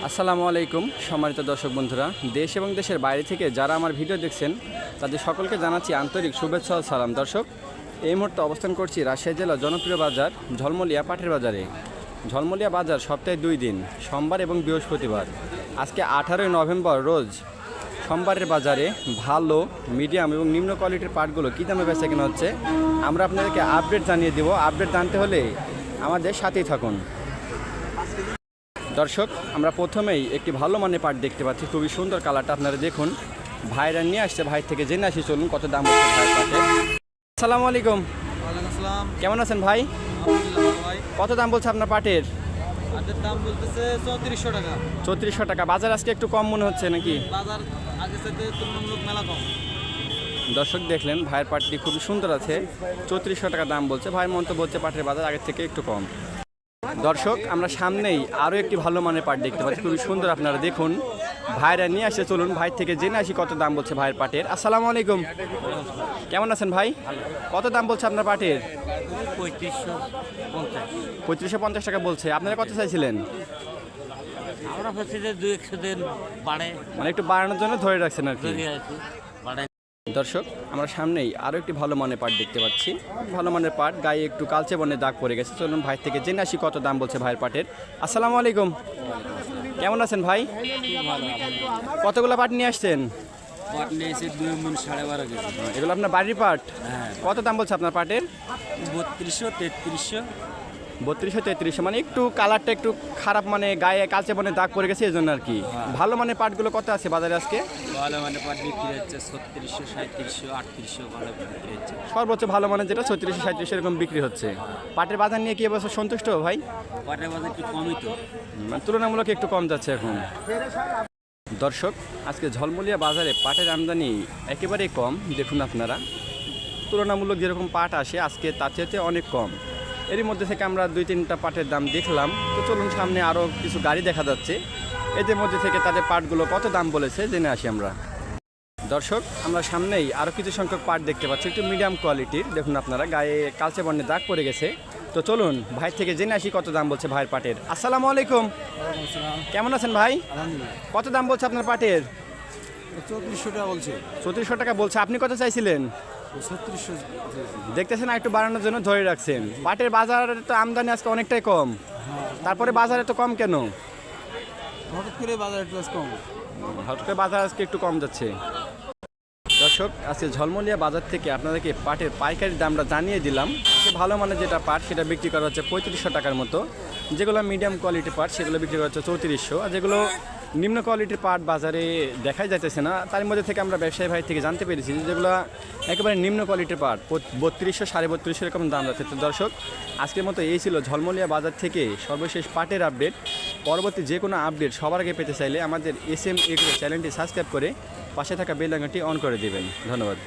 আসসালামু আলাইকুম সম্মানিত দর্শক বন্ধুরা, দেশ এবং দেশের বাইরে থেকে যারা আমার ভিডিও দেখছেন তাদের সকলকে জানাচ্ছি আন্তরিক শুভেচ্ছা ও সালাম। দর্শক, এই মুহূর্তে অবস্থান করছি রাজশাহী জেলার জনপ্রিয় বাজার ঝলমলিয়া পাটের বাজারে। ঝলমলিয়া বাজার সপ্তাহে 2 দিন, সোমবার এবং বৃহস্পতিবার। আজকে 18ই নভেম্বর রোজ সোমবারের বাজারে ভালো, মিডিয়াম এবং নিম্ন কোয়ালিটির পাটগুলো কী দামে বেচা কেনা হচ্ছে আমরা আপনাদেরকে আপডেট জানিয়ে দেব। আপডেট জানতে হলে আমাদের সাথেই থাকুন। দর্শক, আমরা প্রথমেই একটি ভালো মানের পাট দেখতে পাচ্ছি, খুবই সুন্দর কালারটা, আপনারা দেখুন। ভাইরা নিয়ে আসছে, ভাই থেকে জেনে আসি চলুন কত দাম হচ্ছে ভাই পাটে। আসসালামু আলাইকুম। কেমন আছেন ভাই? কত দাম বলছে আপনার পাটের? দাম বলতেছে 3400 টাকা। 3400 টাকা। বাজার আজকে একটু কম মনে হচ্ছে নাকি? বাজার আগের সাথে তুলনামূলক মেলা কম। দর্শক দেখলেন, ভাইয়ের পাটটি খুবই সুন্দর আছে, 3400 টাকা দাম বলছে। ভাইয়ের মন্তব্য হচ্ছে পাটের বাজার আগের থেকে একটু কম। দর্শক, আমরা সামনেই আরও একটি ভালো মানের পাট দেখতে পাচ্ছি, খুবই সুন্দর, আপনারা দেখুন। ভাইরা নিয়ে আসে, চলুন ভাই থেকে জেনে আসি কত দাম বলছে ভাইয়ের পাটের। আসসালামু আলাইকুম। কেমন আছেন ভাই? কত দাম বলছে আপনার পাটের? 3550 টাকা বলছে। আপনারা কত চাইছিলেন? আমরা বলছি যে 2-100 দিন বাড়ে, মানে একটু বাড়ানোর জন্য ধরে রাখছেন আর কি। বাড়ে। দর্শক, আমরা সামনেই আরও একটি ভালো মানের পাট দেখতে পাচ্ছি, ভালো মানের পাট, গায়ে একটু কালচে বর্ণের দাগ পড়ে গেছে। চলুন ভাই থেকে জেনে আসি কত দাম বলছে ভাইয়ের পাটের। আসসালামু আলাইকুম। কেমন আছেন ভাই? কতগুলো পাট নিয়ে আসছেন? পাট নিয়েছে 2 মণ 12.5 কেজি। এগুলো আপনার বাড়ির পাট? হ্যাঁ। কত দাম বলছে আপনার পাটের? 3200-3300। 3200-3300, মানে একটু কালারটা একটু খারাপ, মানে গায়ে কালচে বর্ণের দাগ পড়ে গেছে এই জন্য আর কি। ভালো মানের পাটগুলো কত আছে বাজারে আজকে? ভালো মানে পাট বিক্রি হচ্ছে 3600, 3700, 3800 ভালো বিক্রি হচ্ছে। সর্বোচ্চ ভালো মানের যেটা 3600-3700 এরকম বিক্রি হচ্ছে। পাটের বাজার নিয়ে কি এবছর সন্তুষ্ট ভাই? পাটের বাজার একটু কমই তো, মানে তুলনামূলক একটু কম যাচ্ছে এখন। দর্শক, আজকে ঝলমলিয়া বাজারে পাটের আমদানি একেবারেই কম। দেখুন আপনারা, তুলনামূলক যেরকম পাট আসে আজকে তার চেয়ে অনেক কম। এরই মধ্যে থেকে আমরা 2-3টা পাটের দাম দেখলাম। তো চলুন, সামনে আরও কিছু গাড়ি দেখা যাচ্ছে, এদের মধ্যে থেকে তাদের পাটগুলো কত দাম বলেছে জেনে আসি আমরা। দর্শক, আমরা সামনেই আরও কিছু সংখ্যক পাট দেখতে পাচ্ছি, একটু মিডিয়াম কোয়ালিটির। দেখুন আপনারা, গায়ে কালচে বর্ণের দাগ পড়ে গেছে। তো চলুন ভাই থেকে জেনে আসি কত দাম বলছে ভাইয়ের পাটের। আসসালামু আলাইকুম। কেমন আছেন ভাই? কত দাম বলছে আপনার পাটের? 3400 টাকা বলছে। 3400 টাকা বলছে। আপনি কত চাইছিলেন? 3600। দেখতেছেন একটু বাড়ানোর জন্য ধরে রাখছেন। পাটের বাজারে তো আমদানি আজকে অনেকটাই কম, তারপরে বাজারে তো কম কেন? হঠাৎ করে বাজার একটু কম। হঠাৎ করে বাজার আজকে একটু কম যাচ্ছে। দর্শক, আজকে ঝলমলিয়া বাজার থেকে আপনাদেরকে পাটের পাইকারি দামটা জানিয়ে দিলাম। ভালো মানের যেটা পাট সেটা বিক্রি করা হচ্ছে 3500 টাকার মতো। যেগুলো মিডিয়াম কোয়ালিটির পাট সেগুলো বিক্রি করা হচ্ছে 3400। আর যেগুলো নিম্ন কোয়ালিটির পাট বাজারে দেখাই যাইতেছে না, তার মধ্যে থেকে আমরা ব্যবসায়ী ভাই থেকে জানতে পেরেছি যেগুলো একেবারে নিম্ন কোয়ালিটির পাট 3200, 3250 এরকম দাম যাচ্ছে। তো দর্শক, আজকের মতো এই ছিল ঝলমলিয়া বাজার থেকে সর্বশেষ পাটের আপডেট। পরবর্তী যে কোনো আপডেট সবার আগে পেতে চাইলে আমাদের SM এগ্রো চ্যানেলটি সাবস্ক্রাইব করে পাশে থাকা বেল আইকনটি অন করে দেবেন। ধন্যবাদ।